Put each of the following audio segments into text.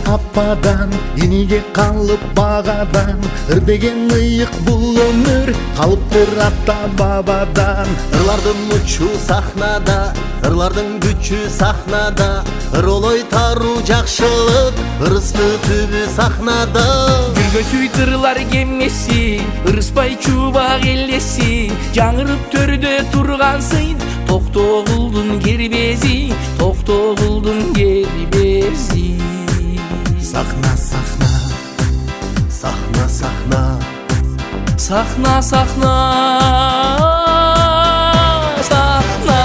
ападан, енеге қалып бағадан. Үрдеген ұйық бұл өмір, қалыптыр ата бабадан. Ырлардың ұчу сахнада, ырлардың күчі сахнада. Ыролой тару жақшылық, ырысты түбі сахнада. Күргөсүй тырлар кеммеси, ырыспай чубак элеси. Жаңырып төрдө тургансың, токтогулдун кербези, токтогулдун кербези. Сахна, сахна, Сахна, сахна, Сахна, сахна, сахна.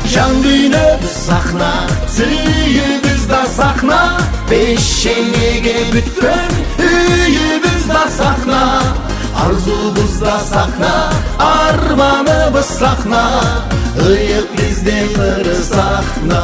жан дүйнөбүз сахна, сүйүүбүз да сахна. Пешенеге бүткөн үйүбүз да сахна. Арзубуз да сахна, арманыбыз сахна. Ыйык биздин ыры сахна.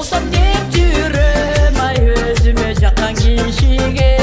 Olsam deyip yürüm ay özüme жаққан кешіге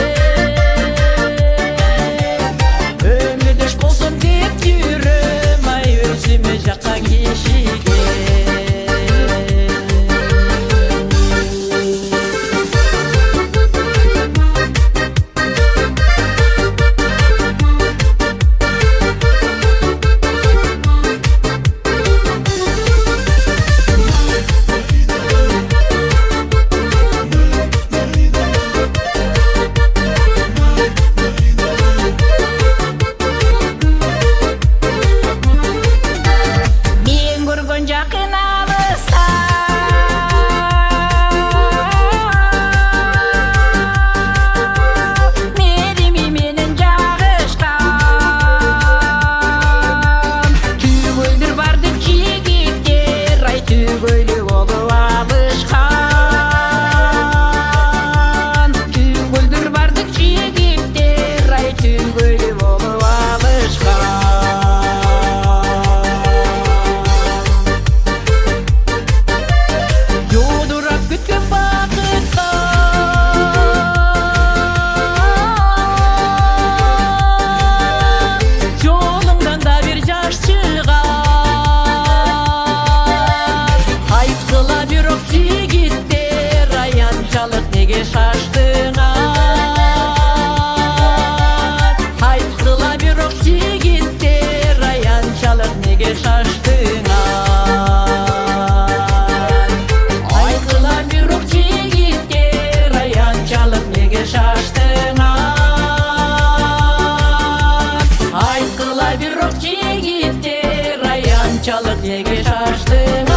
Qançalıq yege şaşdın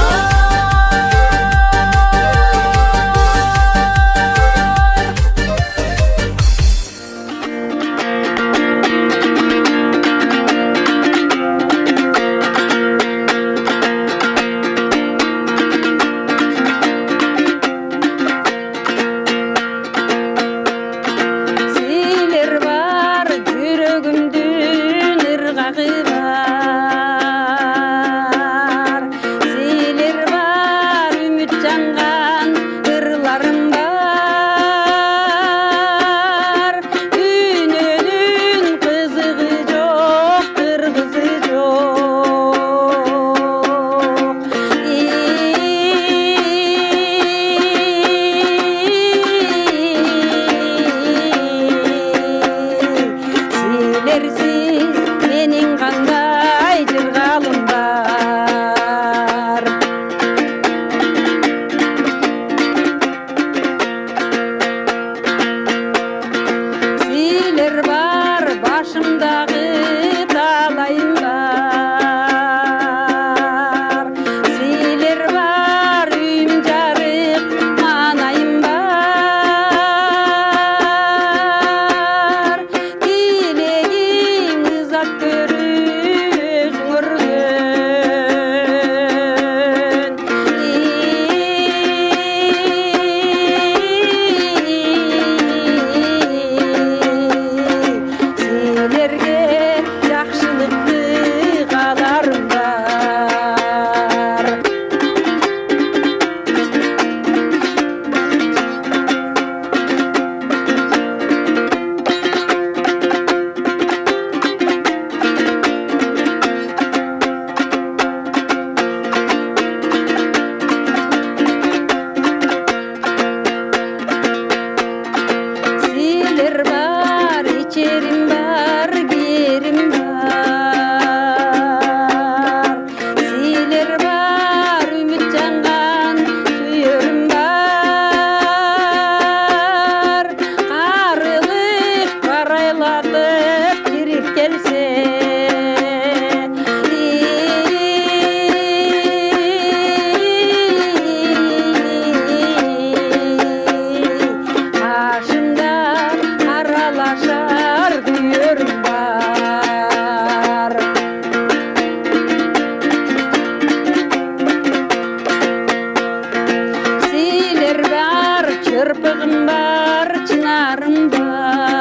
Çırpığım var, çınarım var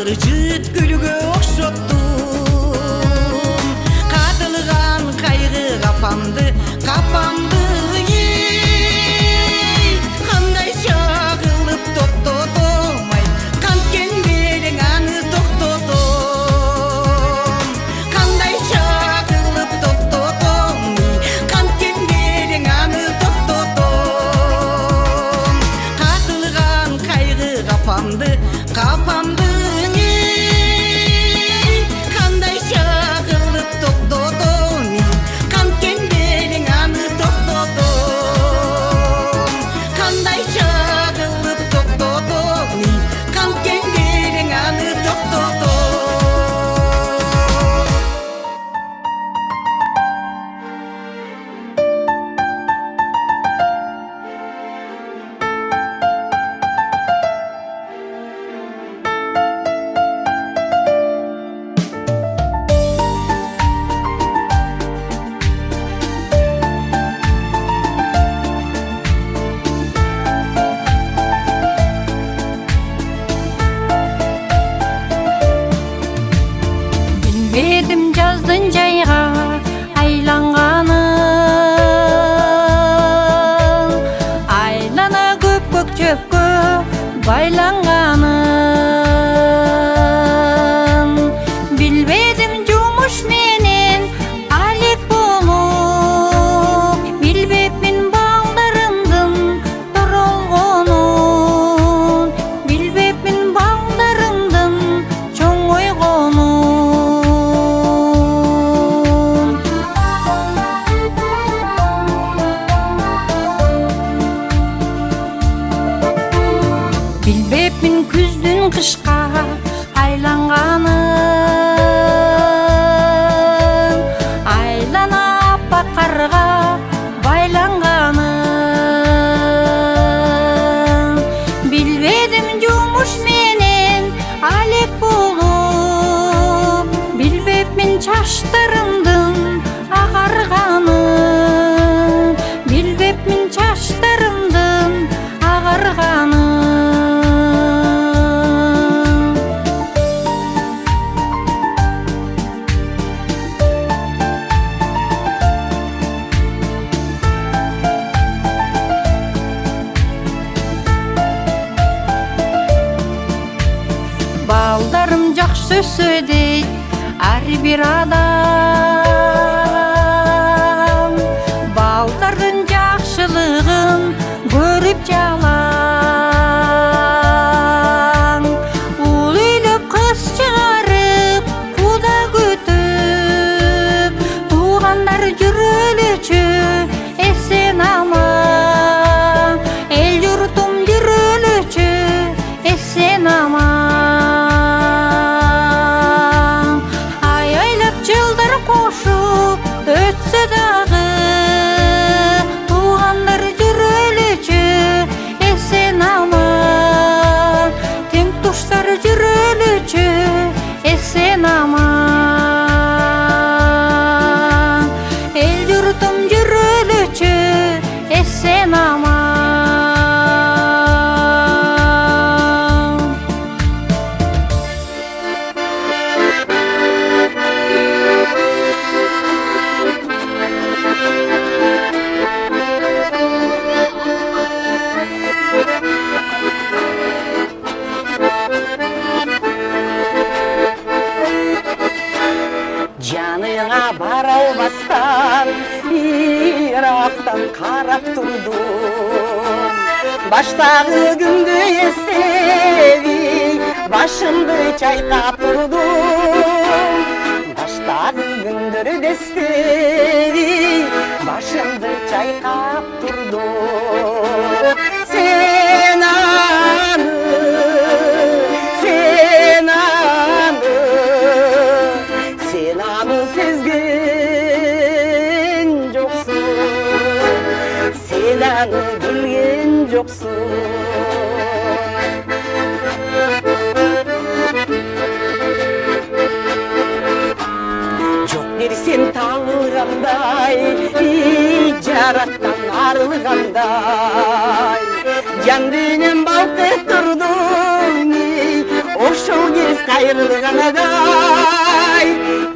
жыт гүлгө окшоттум кадылган кайгы капамды ей кандайча кылып токтотом ай канткен белең аны токтотом кандайча кылып токтотом канткен белең аны токтотом кадылган кайгы капамды ей кандайча кылып токтотом канткен белең аны токтотом кандайча кылып токтотом канткен белең аны токтотом. Bilmedim жаздын жайга айланганын айлана көпкөк чөпкө байланганын билбедим жумуш менен алек болуп билбепмин балдарымдын торолгонун билбепмин балдарымдын чоңойгонун билбепмин күздүн кышка айланганын айлана аппак карга байланганын билбедим жумуш менен алек болуп билбепмин чачтарымдын агарганын билбепмин чачтарымдын агарганын. Балдарым жакшы өсө дейт ар бир адам балдардын жакшылыгын көрүп жалаң ул үйлөп кыз чыгарып куда күтүп туугандар жүрөлүчү эсен аман эл журтум жүрөлүчү эсен аман жылдар кошуп өтсө дагы туугандар жүрөлүчү эсен аман тең туштар жүрөлүчү эсен аман эл журтум жүрөлүчү эсен аман. Жаныңа бара албастан ирактан карап турдум баштагы күндү эстебей башымды чайкап турдум баштагы күндөрдү эстебей башымды чайкап турдум сен аны сезген жоксуң сен аны билген жоксуң жок нерсем табылгандай жараттан арылгандай жан дүйнөм балкып турдуң ошол кез kayırılğanaday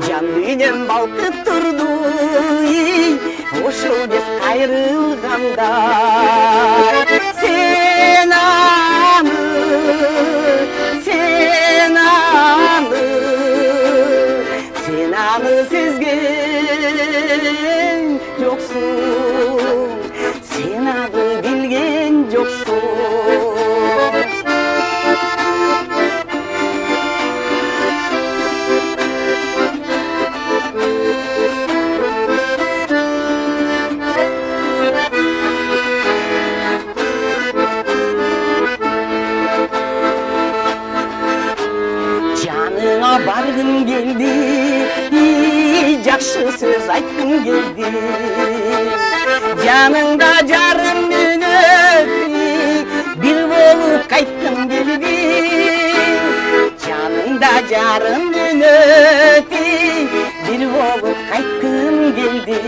Can dünyem balkıp durdu Uşul biz kayırılğanday Sen anı, sen anı Sen anı sezgen yoksun Sen anı bilgen yoksun Canına bargın geldi, жақсы söz aytqım geldi. Canında jarım önüp, bir bolup qaytqım geldi. Canında jarım önüp, bir bolup qaytqım geldi.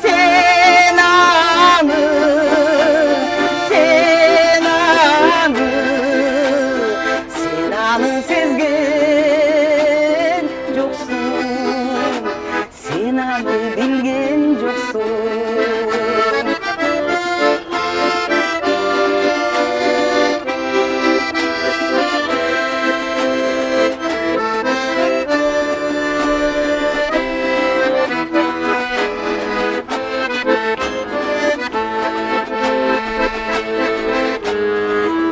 Sen anı, sen anı, sen anı sezgen yoksun, sen anı bilgen yoksun.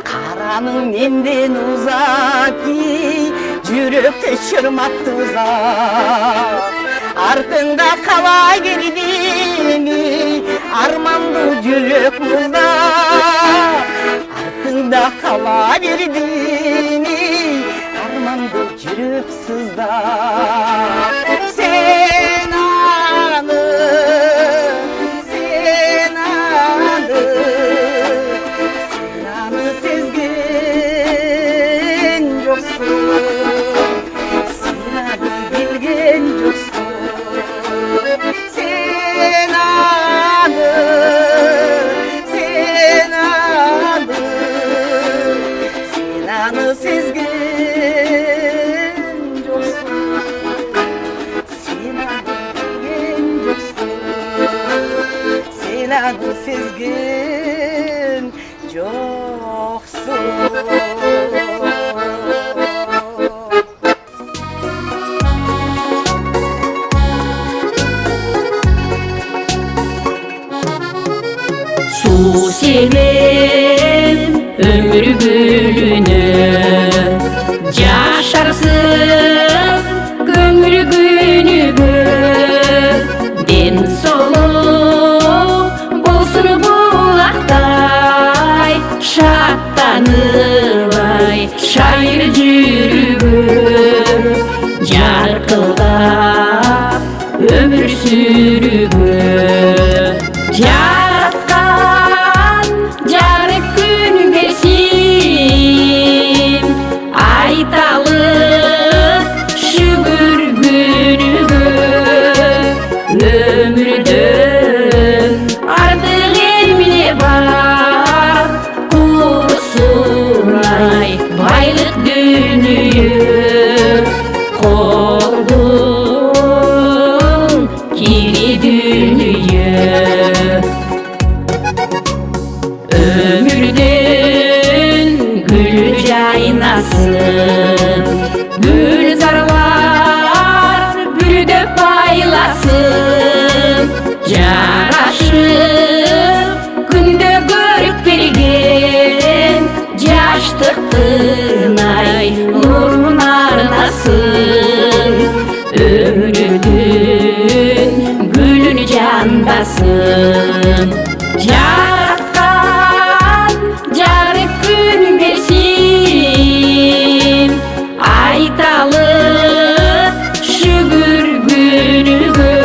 Karanın menden uzak, yürekte çırmaktı uzak. Артында қалай келдіңі, арманды жүрек мұздап. Артында қала бердіңі, арманды жүрек сыздап. Sen anı, sen anı, sen anı sezgen yoksun, sen anı bilgen yoksun. Sen anı, sen anı, sen anı sezgen yoksun, sen anı bilgen yoksun, sen anı sezgen yoksun. Su sevem ömür gülünü Yaşarsın gömür günügü Den soluk bolsun bulaktay Şattanıbay şair jürügü Jarkıldap ömür sürügü Yaratkan jarık gün versin Aytalık şükür günügü Ömürden artık emine var Kursunay baylık dünüyü Koldun kiri dünüyü Ömürden gül caynasın Gül zarlar bürüde paylasın Jaraşıp günde görüp bergen Jaştıktınay nurun arnasın Ömrüdün gülün candasın Yaratkan jarık gün versin Aytalık şükür günügü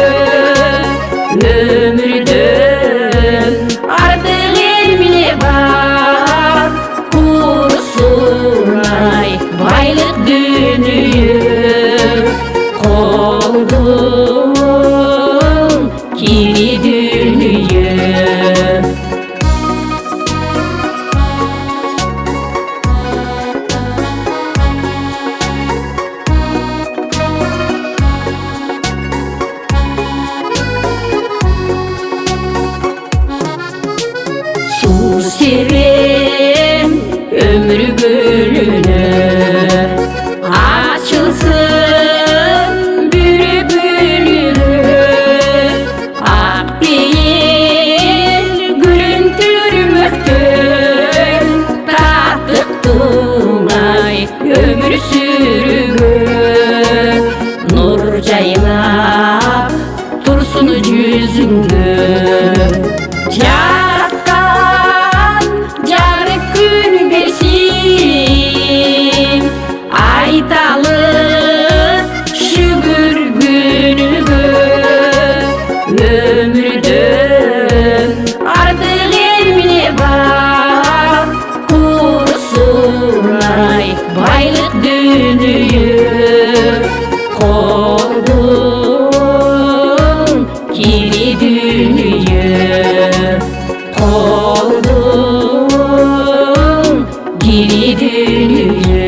Ömürden artık emine var Kursunay baylık dünüyü Koldun kiri dünüyü сүргөн нур жайлап турсун жүзүңдө жараткан жарык күн берсин айталы шүгүр күнүгө өмүрдөн артык эмне бар курсунай байлык дүнүйө колдун кири дүнүйө колдун кири дүнүйө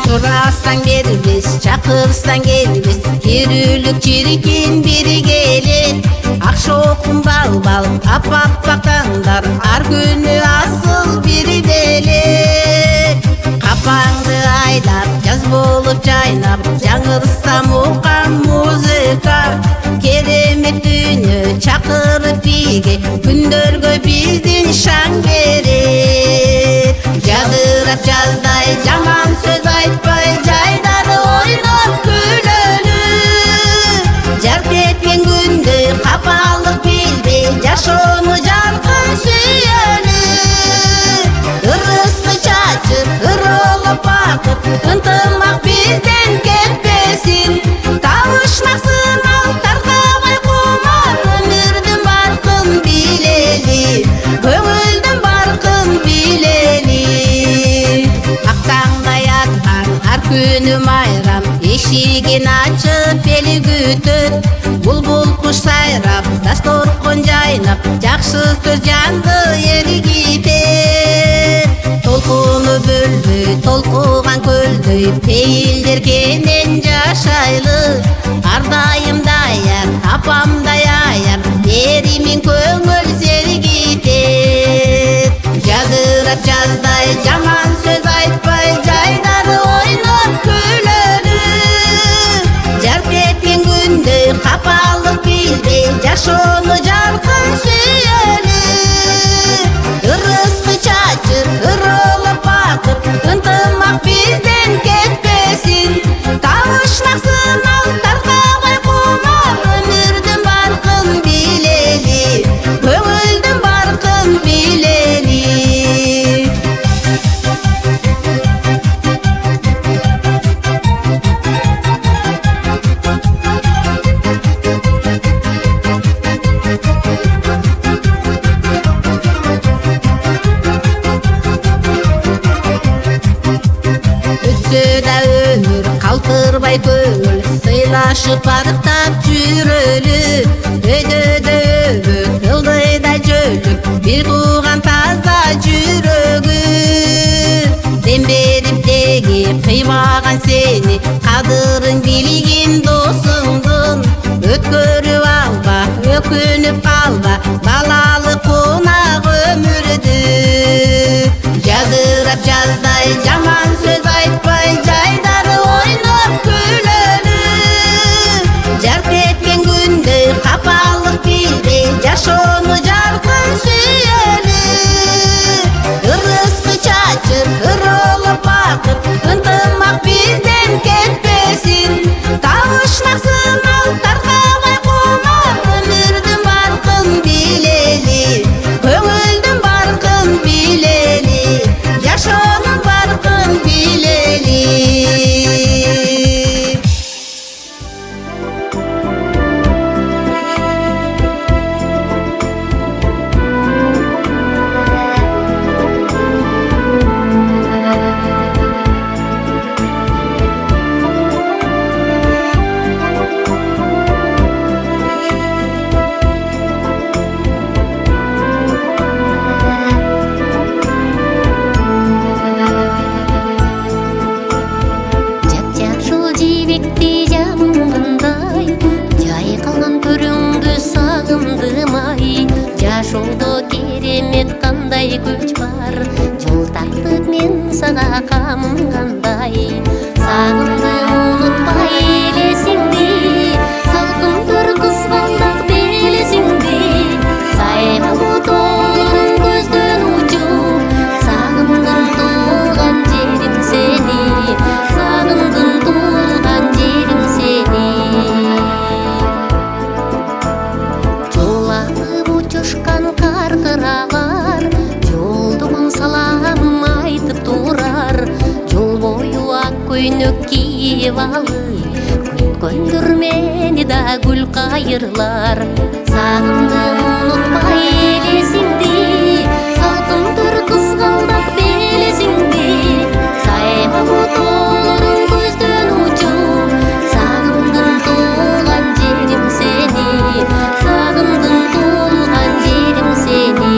Сурасаң бербес, чакырсаң келбес, керүүлүк чирикин бири келет. Акшокун бал-бал, ап-аппак таңдар, ар күнү асыл бири делет. Капаңды айдап, жаз болуп жайнап, жаңырсам укам музыка. Керемет дүнү чакырып биге, күндөргө биздин шаң берет. Жадырап жаздай жаман сөз айтпай, жайдары ойноп күлөлү. Жарк эткен күндө капалык билбей, жашоону жаркын сүйөлү. Ырыскы чачып, ыролоп бакып, ынтымак бизден кетпесин. Табышмак сынал таркабай кумар, өмүрдүн баркын билели, көңүлдүн баркын билели. Актаңда яткан ар күнү майрам, эшигин ачып эли күтөт. Булбул куш сайрап, дасторкон жайнап, жакшы сөз жанды эригитет. Толкуну бөлбөй, толкуган көлдөй, пейилдер кенен жашайлы. Ар дайым даяр, апамдай аяр, эримин көңүл сергитет. Жадырап жаздай жаман сөз айтпай, жайдары ойноп күлөлү. Жарк эткен күндө капалык билбей, жашоону жаркын сүйөлү. Ырыскы чачып, ыролоп бакып, ынтымак бизден кетпесин. Табышмак сынал таркабай кумар, өмүрдүн баркын билели, көңүлдүн баркын билели. Өтсө да өмүр калтырбай көңүл, сыйлашып арыктап жүрөлү. Өйдөдө өбөк, ылдыйда жөлүк, бир тууган таза жүрөгү. Дем берип дегип кыймаган сени, кадырын билген досуңдун. Өткөрүп алба, өкүнүп калба, балалык кунак өмүрдү. Жадырап жаздай жаман сөз айтпай, жайдары ойноп күлөлү. Жарк эткен күндө капалык билбей, жашоону жаркын сүйөлү. Ырыскы чачып, ыролоп бакып, ынтымак бизден кетпесин. Табышмак сынал таркабай кумар, өмүрдүн баркын билели, көңүлдүн баркын билели, жашоонун баркын билели. кандай күч бар, жол тарттык мен сага камгандай. Сагындым унутпай элесиңди, салкындыр кызгандак белесиңди. Сайралуу тоолорун көздөн учуп, сагындым туулган жерим сени, сагындым туулган жерим сени. Жоланып учушкан каркыралар, жолдугун саламым айтып турар. Жол бою ак көйнөк кийип алып, күткөндүр мени да гүл кайырлар. Сагындым унутпай элесиңди, салкындыр кызгалдак белесиңди. Сайралуу тоолорун көздөн учуп, сагындым туулган жерим сени, сагындым туулган жерим сени.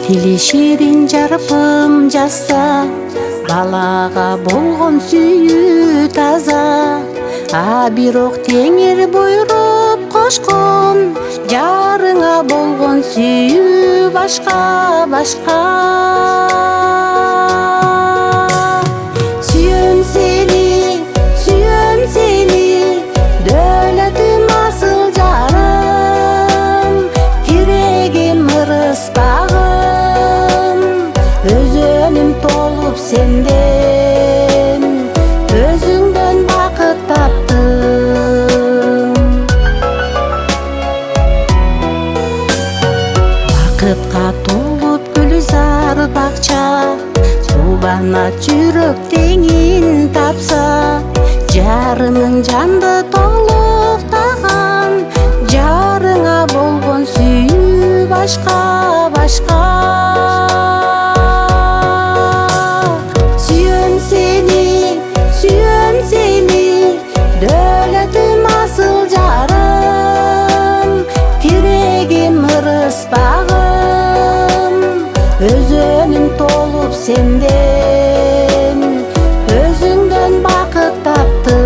Тили ширин жарпым жазса, балага болгон сүйүү таза. А бирок теңир буйруп кошкон, жарыңа болгон сүйүү башка башка. Сүйөм сени, дөөлөтүм асыл жарым, тирегим ырыспагым, өзөнүм толуп сенден, өзүңдөн бакыт таптым. Бакытка толуп гүлзар бакча, Убанат жүрөк теңин тапса, жарымың жанды толуктаган, жарыңа болгон сүйүү башка башка. Сүйөм сени, дөөлөтүм асыл жарым, тирегим ырыспагым, өзөнүм толуп сенден, өзүңдөн бакыт таптым.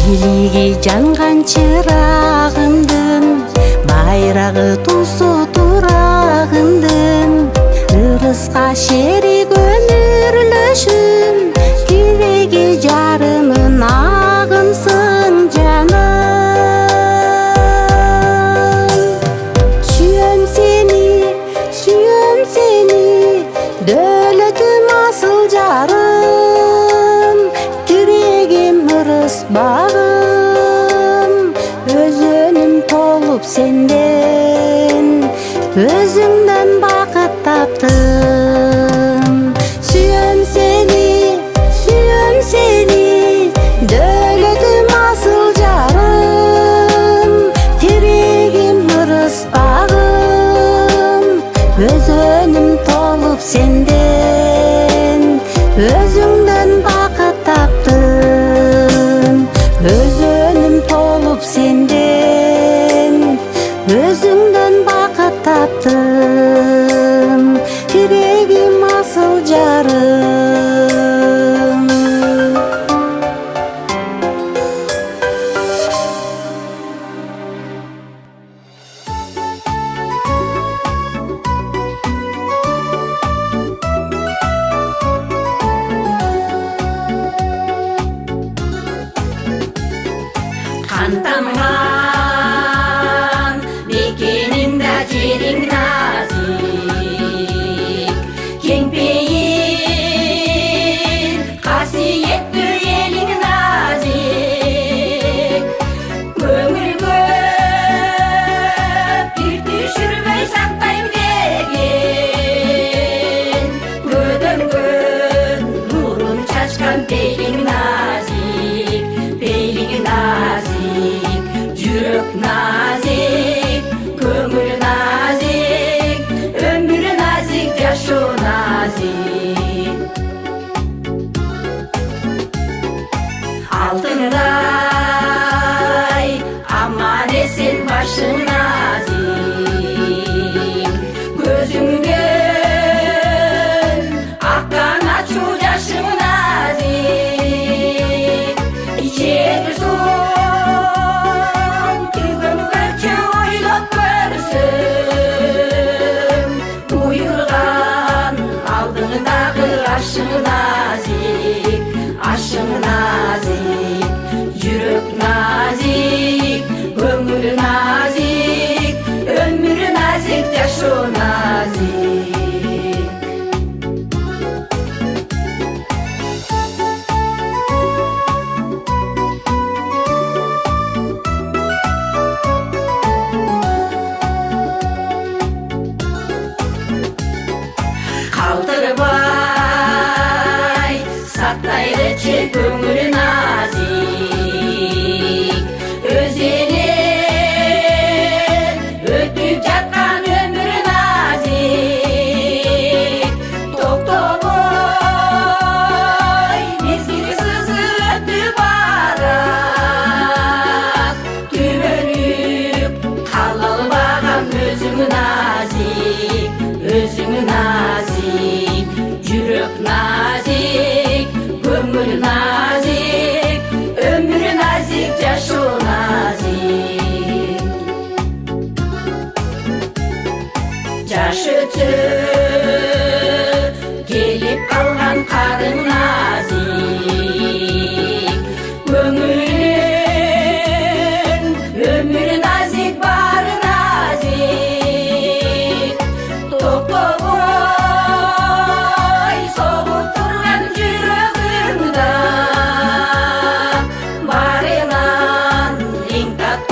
Бийлиги жанган чырагымдын, байрагы тусу турагымдын, ырыска шерик өмүрлөшүм, тиреги жарымын агымсың жаным. Сүйөм сени, дөөлөтүм асыл жарым, тирегим ырыспагым, өзөнүм толуп сенден, өзүңдөн бакыт таптым. Сүйөм сени, дөөлөтүм асыл жарым, тирегим ырыспагым, өзөнүм толуп сенден, өзүңдөн бакыт таптым. Өзөнүм толуп сенден, өзүңдөн бакыт таптым, тирегим асыл жарым. Кантамган мекениңде жериң назик, кеңпейил касиеттүү элиң назик. Көңүлгө бир түшүрбөй сактайм деген, көдөнгөн нурун чачкан пейлиң назик, пейлиң назик, жүрөк назик, көңүл назик, өмүр назик, жашоо назик. Алтындай аман эсен башың назик, көзүңдөн аккан ачуу жашың назик. Ичеди сон күйгөн nazing да